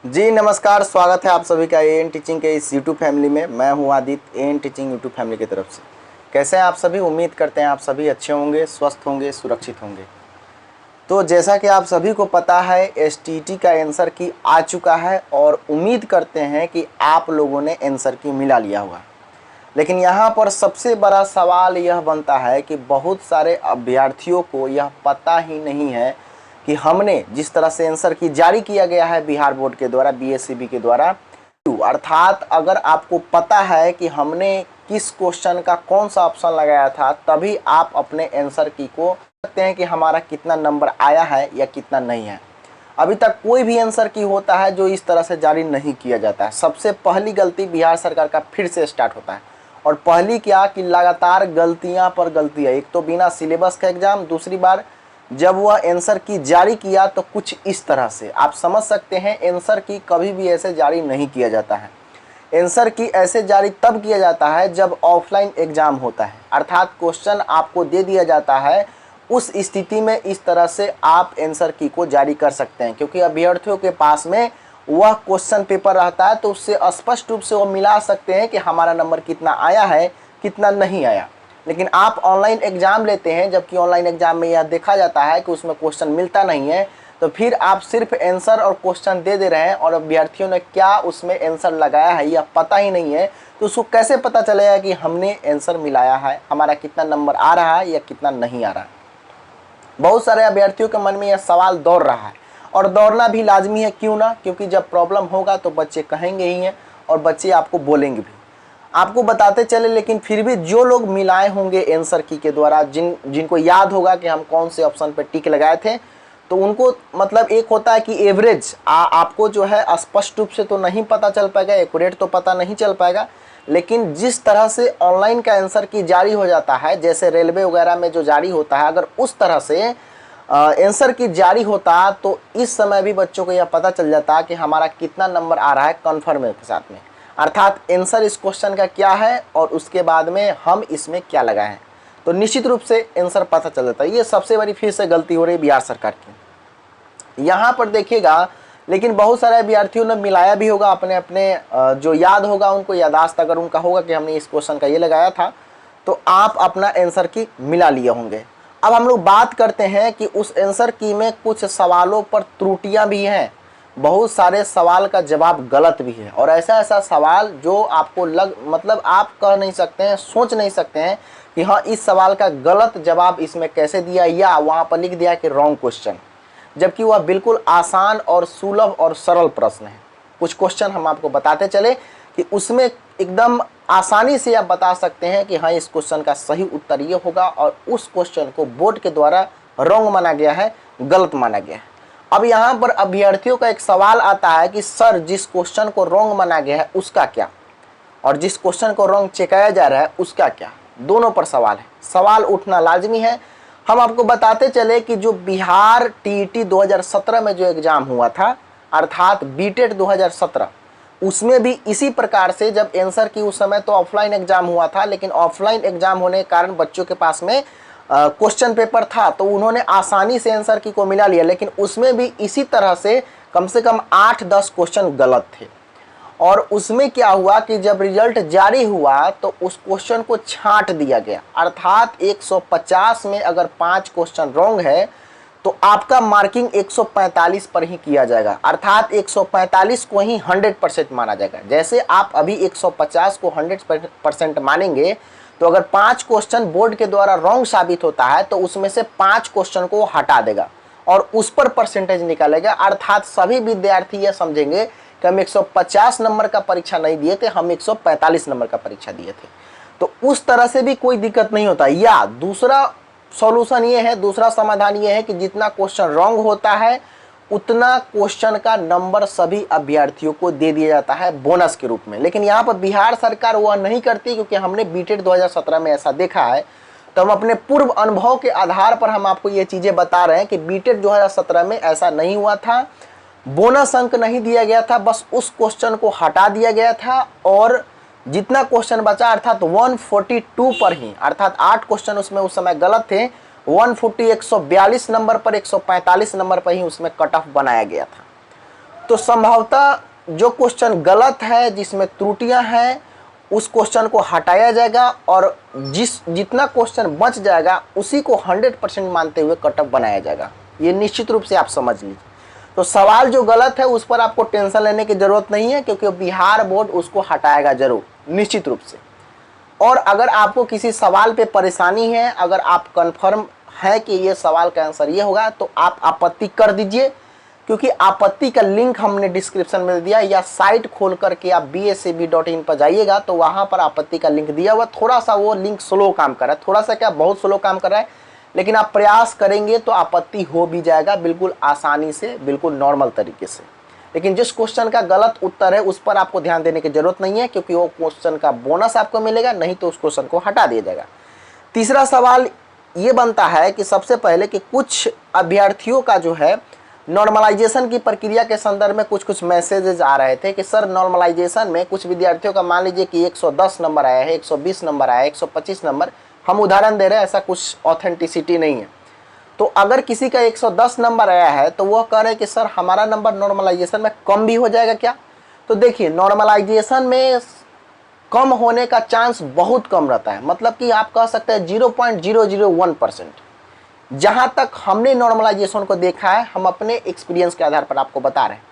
जी नमस्कार, स्वागत है आप सभी का एएन टीचिंग के इस यूट्यूब फैमिली में। मैं हूं Aditya, A N teaching YouTube family की तरफ से। कैसे हैं आप सभी? उम्मीद करते हैं आप सभी अच्छे होंगे, स्वस्थ होंगे, सुरक्षित होंगे। तो जैसा कि आप सभी को पता है, एसटीईटी का आंसर की आ चुका है और उम्मीद करते हैं कि आप लोगों ने आंसर की मिला लिया होगा। लेकिन यहाँ पर सबसे बड़ा सवाल यह बनता है कि बहुत सारे अभ्यर्थियों को यह पता ही नहीं है कि हमने जिस तरह से आंसर की जारी किया गया है बिहार बोर्ड के द्वारा, बीएसईबी के द्वारा, अर्थात अगर आपको पता है कि हमने किस क्वेश्चन का कौन सा ऑप्शन लगाया था, तभी आप अपने आंसर की को सकते हैं कि हमारा कितना नंबर आया है या कितना नहीं है। अभी तक कोई भी आंसर की होता है जो इस तरह से जारी नहीं किया जाता है। सबसे पहली गलती बिहार सरकार का फिर से स्टार्ट होता है। और पहली क्या कि लगातार गलतियां पर गलतियां। एक तो बिना सिलेबस का एग्जाम, दूसरी बार जब वह आंसर की जारी किया तो कुछ इस तरह से आप समझ सकते हैं। आंसर की कभी भी ऐसे जारी नहीं किया जाता है। आंसर की ऐसे जारी तब किया जाता है जब ऑफलाइन एग्जाम होता है, अर्थात क्वेश्चन आपको दे दिया जाता है। उस स्थिति में इस तरह से आप आंसर की को जारी कर सकते हैं, क्योंकि अभ्यर्थियों के पास में वह क्वेश्चन पेपर रहता है, तो उससे स्पष्ट रूप से वो मिला सकते हैं कि हमारा नंबर कितना आया है, कितना नहीं आया। लेकिन आप ऑनलाइन एग्जाम लेते हैं, जबकि ऑनलाइन एग्जाम में यह देखा जाता है कि उसमें क्वेश्चन मिलता नहीं है, तो फिर आप सिर्फ आंसर और क्वेश्चन दे रहे हैं और अभ्यर्थियों ने क्या उसमें आंसर लगाया है यह पता ही नहीं है। तो उसको कैसे पता चलेगा कि हमने आंसर मिलाया है, हमारा कितना नंबर आ रहा है या कितना नहीं आ रहा है। बहुत सारे अभ्यर्थियों के मन में यह सवाल दौड़ रहा है, और दौड़ना भी लाजमी है। क्यों ना? क्योंकि जब प्रॉब्लम होगा तो बच्चे कहेंगे ही हैं और बच्चे आपको बोलेंगे भी, आपको बताते चले। लेकिन फिर भी जो लोग मिलाए होंगे आंसर की के द्वारा, जिनको याद होगा कि हम कौन से ऑप्शन पर टिक लगाए थे, तो उनको मतलब एक होता है कि एवरेज आपको जो है स्पष्ट रूप से तो नहीं पता चल पाएगा, एक्यूरेट तो पता नहीं चल पाएगा। लेकिन जिस तरह से ऑनलाइन का आंसर की जारी हो जाता है, जैसे रेलवे वगैरह में जो जारी होता है, अगर उस तरह से आंसर की जारी होता तो इस समय भी बच्चों को यह पता चल जाता कि हमारा कितना नंबर आ रहा है कन्फर्म के साथ में, अर्थात आंसर इस क्वेश्चन का क्या है और उसके बाद में हम इसमें क्या लगाए हैं। तो निश्चित रूप से आंसर पता चल जाता है। ये सबसे बड़ी फिर से गलती हो रही है बिहार सरकार की। यहाँ पर देखिएगा, लेकिन बहुत सारे अभ्यर्थियों ने मिलाया भी होगा अपने अपने, जो याद होगा उनको, यादाश्त अगर उनका होगा कि हमने इस क्वेश्चन का ये लगाया था, तो आप अपना आंसर की मिला लिए होंगे। अब हम लोग बात करते हैं कि उस आंसर की में कुछ सवालों पर त्रुटियां भी हैं, बहुत सारे सवाल का जवाब गलत भी है, और ऐसा ऐसा सवाल जो आपको मतलब आप कह नहीं सकते हैं, सोच नहीं सकते हैं कि हाँ इस सवाल का गलत जवाब इसमें कैसे दिया, या वहाँ पर लिख दिया कि रॉन्ग क्वेश्चन, जबकि वह बिल्कुल आसान और सुलभ और सरल प्रश्न है। कुछ क्वेश्चन हम आपको बताते चले कि उसमें एकदम आसानी से आप बता सकते हैं कि हाँ इस क्वेश्चन का सही उत्तर ये होगा, और उस क्वेश्चन को बोर्ड के द्वारा रॉन्ग माना गया है, गलत माना गया है। अब यहाँ पर अभ्यर्थियों का एक सवाल आता है कि सर जिस क्वेश्चन को रॉन्ग माना गया है उसका क्या, और जिस क्वेश्चन को रॉन्ग चेकाया जा रहा है उसका क्या। दोनों पर सवाल है, सवाल उठना लाजमी है। हम आपको बताते चले कि जो बिहार टीईटी 2017 में जो एग्जाम हुआ था, अर्थात बीटेट 2017, उसमें भी इसी प्रकार से जब आंसर की, उस समय तो ऑफलाइन एग्जाम हुआ था, लेकिन ऑफलाइन एग्जाम होने के कारण बच्चों के पास में क्वेश्चन पेपर था, तो उन्होंने आसानी से आंसर की को मिला लिया। लेकिन उसमें भी इसी तरह से कम 8-10 क्वेश्चन गलत थे, और उसमें क्या हुआ कि जब रिजल्ट जारी हुआ तो उस क्वेश्चन को छांट दिया गया, अर्थात 150 में अगर 5 क्वेश्चन रॉन्ग है तो आपका मार्किंग 145 पर ही किया जाएगा, अर्थात 145 को ही 100% माना जाएगा। जैसे आप अभी 150 को 100% मानेंगे, तो अगर 5 क्वेश्चन बोर्ड के द्वारा रॉन्ग साबित होता है तो उसमें से 5 क्वेश्चन को हटा देगा और उस पर परसेंटेज निकालेगा, अर्थात सभी विद्यार्थी यह समझेंगे कि हम 150 नंबर का परीक्षा नहीं दिए थे, हम 145 नंबर का परीक्षा दिए थे। तो उस तरह से भी कोई दिक्कत नहीं होता। या दूसरा सॉल्यूशन ये है, दूसरा समाधान ये है कि जितना क्वेश्चन रॉन्ग होता है उतना क्वेश्चन का नंबर सभी अभ्यर्थियों को दे दिया जाता है बोनस के रूप में। लेकिन यहाँ पर बिहार सरकार वह नहीं करती, क्योंकि हमने बीटेट 2017 में ऐसा देखा है। तो हम अपने पूर्व अनुभव के आधार पर हम आपको ये चीज़ें बता रहे हैं कि बीटेट 2017 में ऐसा नहीं हुआ था, बोनस अंक नहीं दिया गया था, बस उस क्वेश्चन को हटा दिया गया था, और जितना क्वेश्चन बचा अर्थात 142 पर ही, अर्थात 8 क्वेश्चन उसमें उस समय गलत थे, 142 नंबर पर 145 नंबर पर ही उसमें कट ऑफ बनाया गया था। तो संभवतः जो क्वेश्चन गलत है, जिसमें त्रुटियां हैं, उस क्वेश्चन को हटाया जाएगा और जितना क्वेश्चन बच जाएगा उसी को 100% मानते हुए कट ऑफ बनाया जाएगा। ये निश्चित रूप से आप समझ लीजिए। तो सवाल जो गलत है उस पर आपको टेंशन लेने की जरूरत नहीं है, क्योंकि बिहार बोर्ड उसको हटाएगा जरूर, निश्चित रूप से। और अगर आपको किसी सवाल पे परेशानी है, अगर आप कंफर्म है कि ये सवाल का आंसर ये होगा, तो आप आपत्ति कर दीजिए, क्योंकि आपत्ति का लिंक हमने डिस्क्रिप्शन में दिया, या साइट खोल करके आप BSAB.in पर जाइएगा तो वहाँ पर आपत्ति का लिंक दिया हुआ। थोड़ा सा वो लिंक स्लो काम कर रहा है, थोड़ा सा क्या, बहुत स्लो काम कर रहा है, लेकिन आप प्रयास करेंगे तो आपत्ति हो भी जाएगा बिल्कुल आसानी से, बिल्कुल नॉर्मल तरीके से। लेकिन जिस क्वेश्चन का गलत उत्तर है उस पर आपको ध्यान देने की जरूरत नहीं है, क्योंकि वो क्वेश्चन का बोनस आपको मिलेगा, नहीं तो उस क्वेश्चन को हटा दिया जाएगा। तीसरा सवाल ये बनता है कि सबसे पहले कि कुछ अभ्यर्थियों का जो है नॉर्मलाइजेशन की प्रक्रिया के संदर्भ में कुछ मैसेजेस आ रहे थे कि सर नॉर्मलाइजेशन में कुछ विद्यार्थियों का, मान लीजिए कि 110 नंबर आया है, 120 नंबर आया है, 125 नंबर, हम उदाहरण दे रहे हैं, ऐसा कुछ ऑथेंटिसिटी नहीं है। तो अगर किसी का 110 नंबर आया है तो वह कह रहे हैं कि सर हमारा नंबर नॉर्मलाइजेशन में कम भी हो जाएगा क्या? तो देखिए, नॉर्मलाइजेशन में कम होने का चांस बहुत कम रहता है, मतलब कि आप कह सकते हैं 0.001%। जहां तक हमने नॉर्मलाइजेशन को देखा है, हम अपने एक्सपीरियंस के आधार पर आपको बता रहे हैं,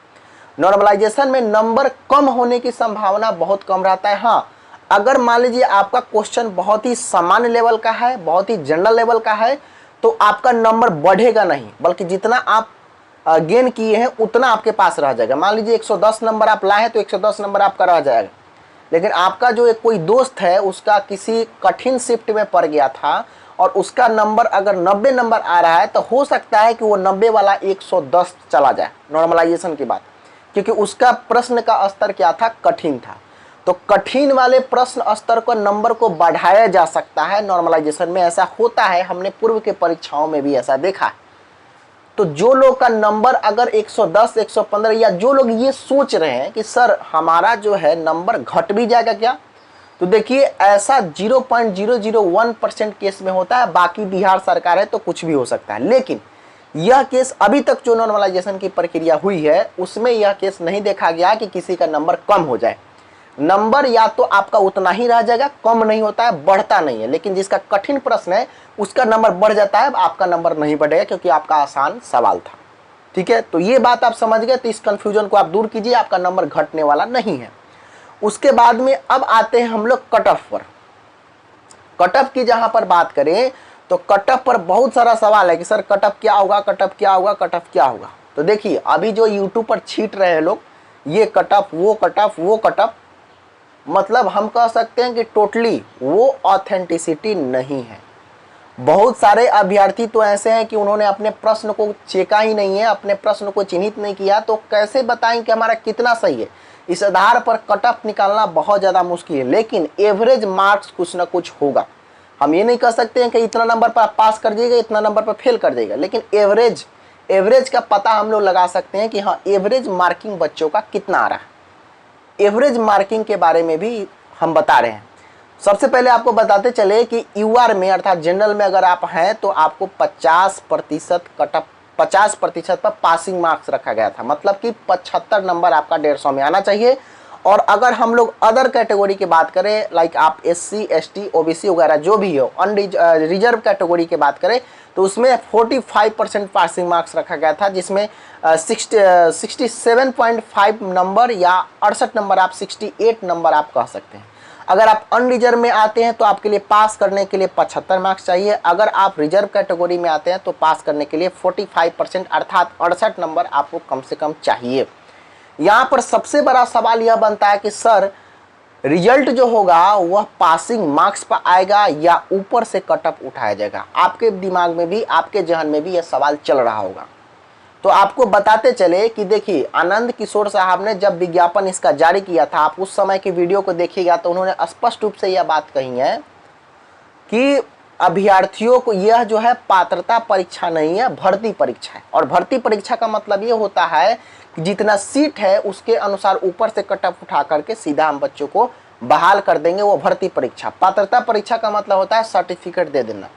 नॉर्मलाइजेशन में नंबर कम होने की संभावना बहुत कम रहता है। हाँ, अगर मान लीजिए आपका क्वेश्चन बहुत ही सामान्य लेवल का है, बहुत ही जनरल लेवल का है, तो आपका नंबर बढ़ेगा नहीं, बल्कि जितना आप गेन किए हैं उतना आपके पास रह जाएगा। मान लीजिए 110 नंबर आप लाए हैं तो 110 नंबर आपका रह जाएगा। लेकिन आपका जो एक कोई दोस्त है, उसका किसी कठिन शिफ्ट में पड़ गया था और उसका नंबर अगर 90 नंबर आ रहा है, तो हो सकता है कि वो 90 वाला 110 चला जाए नॉर्मलाइजेशन की बात, क्योंकि उसका प्रश्न का स्तर क्या था, कठिन था। तो कठिन वाले प्रश्न स्तर को, नंबर को बढ़ाया जा सकता है नॉर्मलाइजेशन में, ऐसा होता है, हमने पूर्व के परीक्षाओं में भी ऐसा देखा है। तो जो लोग का नंबर अगर 110, 115, या जो लोग ये सोच रहे हैं कि सर हमारा जो है नंबर घट भी जाएगा क्या, तो देखिए ऐसा 0.001% केस में होता है। बाकी बिहार सरकार है तो कुछ भी हो सकता है, लेकिन यह केस अभी तक जो नॉर्मलाइजेशन की प्रक्रिया हुई है उसमें यह केस नहीं देखा गया कि किसी का नंबर कम हो जाए। नंबर या तो आपका उतना ही रह जाएगा, कम नहीं होता है, बढ़ता नहीं है। लेकिन जिसका कठिन प्रश्न है उसका नंबर बढ़ जाता है, आपका नंबर नहीं बढ़ेगा, क्योंकि आपका आसान सवाल था। ठीक है, तो ये बात आप समझ गए, तो इस कंफ्यूजन को आप दूर कीजिए, आपका नंबर घटने वाला नहीं है। उसके बाद में अब आते हैं हम लोग कट ऑफ पर। कट ऑफ की जहां पर बात करें तो कट ऑफ पर बहुत सारा सवाल है कि सर कट ऑफ क्या होगा, कट ऑफ क्या होगा, कट ऑफ क्या होगा। तो देखिए, अभी जो यूट्यूब पर छीट रहे हैं लोग, ये कट ऑफ, वो कट ऑफ, वो कट ऑफ, मतलब हम कह सकते हैं कि टोटली वो ऑथेंटिसिटी नहीं है। बहुत सारे अभ्यर्थी तो ऐसे हैं कि उन्होंने अपने प्रश्न को चेका ही नहीं है, अपने प्रश्न को चिन्हित नहीं किया, तो कैसे बताएं कि हमारा कितना सही है। इस आधार पर कट ऑफ निकालना बहुत ज़्यादा मुश्किल है, लेकिन एवरेज मार्क्स कुछ ना कुछ होगा। हम ये नहीं कह सकते हैं कि इतना नंबर पर आप पास कर जाइएगा, इतना नंबर पर फेल कर जाइएगा, लेकिन एवरेज का पता हम लोग लगा सकते हैं कि हाँ, एवरेज मार्किंग बच्चों का कितना आ रहा है। एवरेज मार्किंग के बारे में भी हम बता रहे हैं। सबसे पहले आपको बताते चले कि यूआर में, अर्थात जनरल में अगर आप हैं तो आपको 50% कट ऑफ, 50% पर पासिंग मार्क्स रखा गया था, मतलब कि 75 नंबर आपका 150 में आना चाहिए। और अगर हम लोग अदर कैटेगरी की बात करें, लाइक आप SC, ST, OBC वगैरह जो भी हो, रिजर्व कैटेगरी की बात करें, तो उसमें 45% पासिंग मार्क्स रखा गया था, जिसमें 67.5 नंबर या 68 नंबर, आप 68 नंबर आप कह सकते हैं। अगर आप अनरिजर्व में आते हैं तो आपके लिए पास करने के लिए 75 मार्क्स चाहिए। अगर आप रिजर्व कैटेगरी में आते हैं तो पास करने के लिए 45% अर्थात 68 नंबर आपको कम से कम चाहिए। यहाँ पर सबसे बड़ा सवाल यह बनता है कि सर रिजल्ट जो होगा वह पासिंग मार्क्स पर आएगा या ऊपर से कट ऑफ उठाया जाएगा। आपके दिमाग में भी, आपके जहन में भी यह सवाल चल रहा होगा। तो आपको बताते चले कि देखिए, आनंद किशोर साहब ने जब विज्ञापन इसका जारी किया था, आप उस समय की वीडियो को देखिएगा तो उन्होंने स्पष्ट रूप से यह बात कही है कि अभ्यर्थियों को यह जो है पात्रता परीक्षा नहीं है, भर्ती परीक्षा है। और भर्ती परीक्षा का मतलब ये होता है कि जितना सीट है उसके अनुसार ऊपर से कट ऑफ उठा करके सीधा हम बच्चों को बहाल कर देंगे, वो भर्ती परीक्षा। पात्रता परीक्षा का मतलब होता है सर्टिफिकेट दे देना।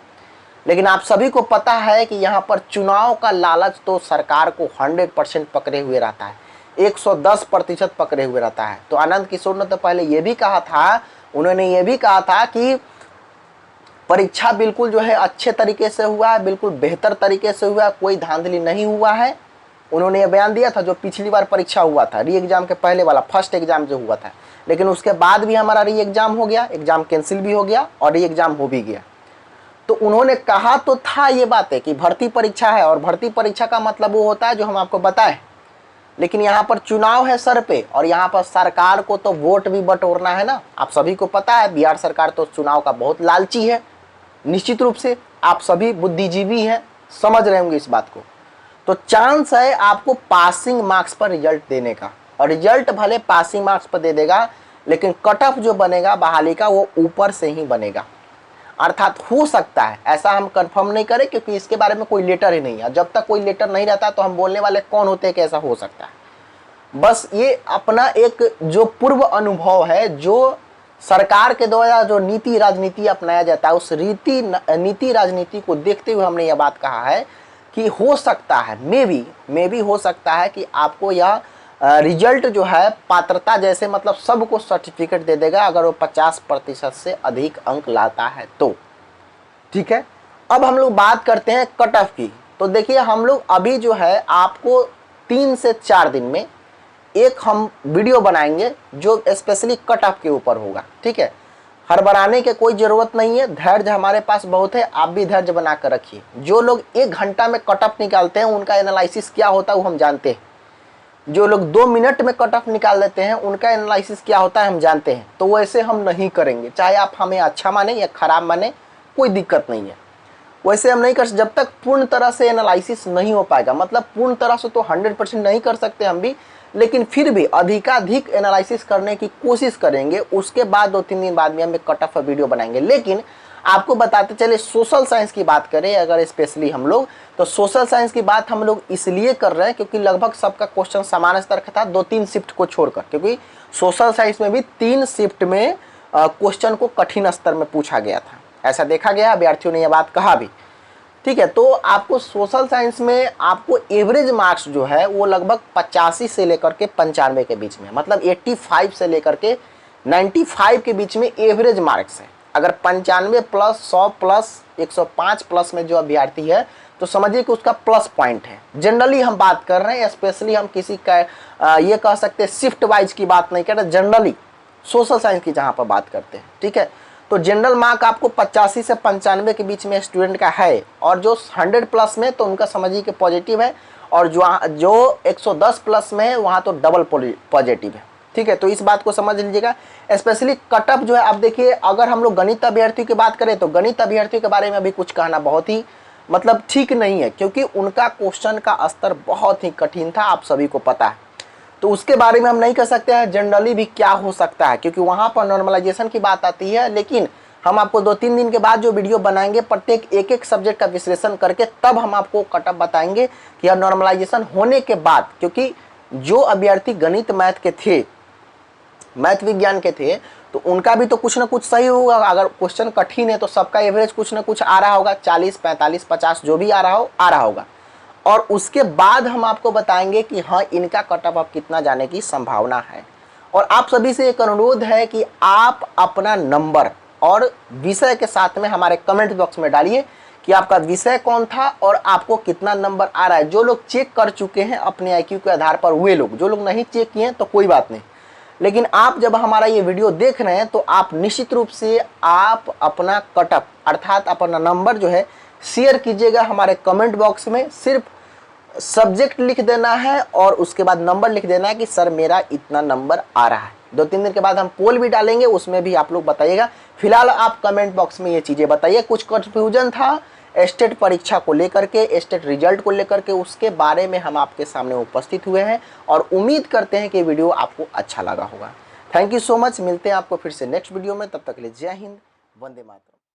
लेकिन आप सभी को पता है कि यहाँ पर चुनाव का लालच तो सरकार को 100% पकड़े हुए रहता है। 110% पकड़े हुए रहता है। तो आनंद किशोर ने तो पहले ये भी कहा था, उन्होंने ये भी कहा था कि परीक्षा बिल्कुल जो है अच्छे तरीके से हुआ है, बिल्कुल बेहतर तरीके से हुआ है, कोई धांधली नहीं हुआ है। उन्होंने ये बयान दिया था जो पिछली बार परीक्षा हुआ था, री एग्जाम के पहले वाला फर्स्ट एग्जाम जो हुआ था, लेकिन उसके बाद भी हमारा री एग्जाम हो गया, एग्जाम कैंसिल भी हो गया और री एग्जाम हो भी गया। तो उन्होंने कहा तो था ये बातें कि भर्ती परीक्षा है, और भर्ती परीक्षा का मतलब वो होता है जो हम आपको बताएं, लेकिन यहाँ पर चुनाव है सर पे, और यहाँ पर सरकार को तो वोट भी बटोरना है ना। आप सभी को पता है बिहार सरकार तो चुनाव का बहुत लालची है, निश्चित रूप से आप सभी बुद्धिजीवी हैं, समझ रहे होंगे इस बात को। तो चांस है आपको पासिंग मार्क्स पर रिजल्ट देने का, और रिजल्ट भले पासिंग मार्क्स पर दे देगा, लेकिन कट ऑफ जो बनेगा बहाली का वो ऊपर से ही बनेगा। अर्थात हो सकता है, ऐसा हम कंफर्म नहीं करें क्योंकि इसके बारे में कोई लेटर ही नहीं है। जब तक कोई लेटर नहीं रहता तो हम बोलने वाले कौन होते हैं कि ऐसा हो सकता है। बस ये अपना एक जो पूर्व अनुभव है, जो सरकार के द्वारा जो नीति राजनीति अपनाया जाता है, उस नीति राजनीति को देखते हुए हमने यह बात कहा है कि हो सकता है, मे बी हो सकता है कि आपको यह रिजल्ट जो है पात्रता जैसे मतलब सबको सर्टिफिकेट दे देगा अगर वो 50% से अधिक अंक लाता है तो। ठीक है, अब हम लोग बात करते हैं कट ऑफ की। तो देखिए हम लोग अभी जो है आपको 3 से 4 दिन में एक हम वीडियो बनाएंगे जो स्पेशली कट ऑफ के ऊपर होगा। ठीक है, हड़बड़ाने की कोई ज़रूरत नहीं है, धैर्य हमारे पास बहुत है, आप भी धैर्य बना कर रखिए। जो लोग 1 घंटा में कट ऑफ निकालते हैं उनका एनालिसिस क्या होता है वो हम जानते हैं, जो लोग 2 मिनट में कट ऑफ निकाल देते हैं उनका एनालिसिस क्या होता है हम जानते हैं। तो वैसे हम नहीं करेंगे, चाहे आप हमें अच्छा माने या खराब माने, कोई दिक्कत नहीं है। वैसे हम नहीं कर, जब तक पूर्ण तरह से एनालिसिस नहीं हो पाएगा, मतलब पूर्ण तरह से तो 100% नहीं कर सकते हम भी, लेकिन फिर भी अधिकाधिक एनालिसिस करने की कोशिश करेंगे। उसके बाद 2-3 दिन बाद में हम एक कट ऑफ वीडियो बनाएंगे। लेकिन आपको बताते चले, सोशल साइंस की बात करें अगर स्पेशली हम लोग, तो सोशल साइंस की बात हम लोग इसलिए कर रहे हैं क्योंकि लगभग सबका क्वेश्चन समान स्तर का था, 2-3 शिफ्ट को छोड़कर, क्योंकि सोशल साइंस में भी 3 शिफ्ट में क्वेश्चन को कठिन स्तर में पूछा गया था, ऐसा देखा गया, अभ्यर्थियों ने यह बात कहा भी। ठीक है, तो आपको सोशल साइंस में आपको एवरेज मार्क्स जो है वो लगभग 85 से लेकर के 95 के बीच में, मतलब 85 से लेकर के 95 के बीच में एवरेज मार्क्स है। अगर 95 प्लस 100 प्लस 105 प्लस में जो अभ्यर्थी है तो समझिए कि उसका प्लस पॉइंट है। जनरली हम बात कर रहे हैं, स्पेशली हम किसी का ये कह सकते हैं शिफ्ट वाइज की बात नहीं कर रहे, जनरली सोशल साइंस की जहाँ पर बात करते हैं। ठीक है, तो जनरल मार्क आपको 85 से 95 के बीच में स्टूडेंट का है, और जो 100 प्लस में तो उनका समझिए कि पॉजिटिव है, और जो 110 प्लस में है वहाँ तो डबल पॉजिटिव है। ठीक है, तो इस बात को समझ लीजिएगा। स्पेशली कट ऑफ जो है, आप देखिए अगर हम लोग गणित अभ्यर्थियों की बात करें तो गणित अभ्यर्थियों के बारे में अभी कुछ कहना बहुत ही मतलब ठीक नहीं है, क्योंकि उनका क्वेश्चन का स्तर बहुत ही कठिन था, आप सभी को पता है। तो उसके बारे में हम नहीं कह सकते हैं जनरली भी क्या हो सकता है, क्योंकि वहाँ पर नॉर्मलाइजेशन की बात आती है। लेकिन हम आपको 2-3 दिन के बाद जो वीडियो बनाएंगे प्रत्येक एक सब्जेक्ट का विश्लेषण करके, तब हम आपको कट ऑफ बताएंगे कि अब नॉर्मलाइजेशन होने के बाद, क्योंकि जो अभ्यर्थी गणित मैथ के थे, मैथ विज्ञान के थे, तो उनका भी तो कुछ ना कुछ सही होगा। अगर क्वेश्चन कठिन है तो सबका एवरेज कुछ ना कुछ आ रहा होगा, 40, 45, 50 जो भी आ रहा होगा। और उसके बाद हम आपको बताएंगे कि हाँ इनका कट ऑफ कितना जाने की संभावना है। और आप सभी से एक अनुरोध है कि आप अपना नंबर और विषय के साथ में हमारे कमेंट बॉक्स में डालिए कि आपका विषय कौन था और आपको कितना नंबर आ रहा है। जो लोग चेक कर चुके हैं अपने IQ के आधार पर वे लोग, जो लोग नहीं चेक किए हैं तो कोई बात नहीं, लेकिन आप जब हमारा ये वीडियो देख रहे हैं तो आप निश्चित रूप से आप अपना कट ऑफ अर्थात अपना नंबर जो है शेयर कीजिएगा हमारे कमेंट बॉक्स में। सिर्फ सब्जेक्ट लिख देना है और उसके बाद नंबर लिख देना है कि सर मेरा इतना नंबर आ रहा है। 2-3 दिन के बाद हम पोल भी डालेंगे, उसमें भी आप लोग बताइएगा। फिलहाल आप कमेंट बॉक्स में ये चीज़ें बताइए। कुछ कन्फ्यूजन था स्टेट परीक्षा को लेकर के, स्टेट रिजल्ट को लेकर के, उसके बारे में हम आपके सामने उपस्थित हुए हैं और उम्मीद करते हैं कि वीडियो आपको अच्छा लगा होगा। Thank you so much. मिलते हैं आपको फिर से नेक्स्ट वीडियो में, तब तक के लिए जय हिंद, वंदे मातरम।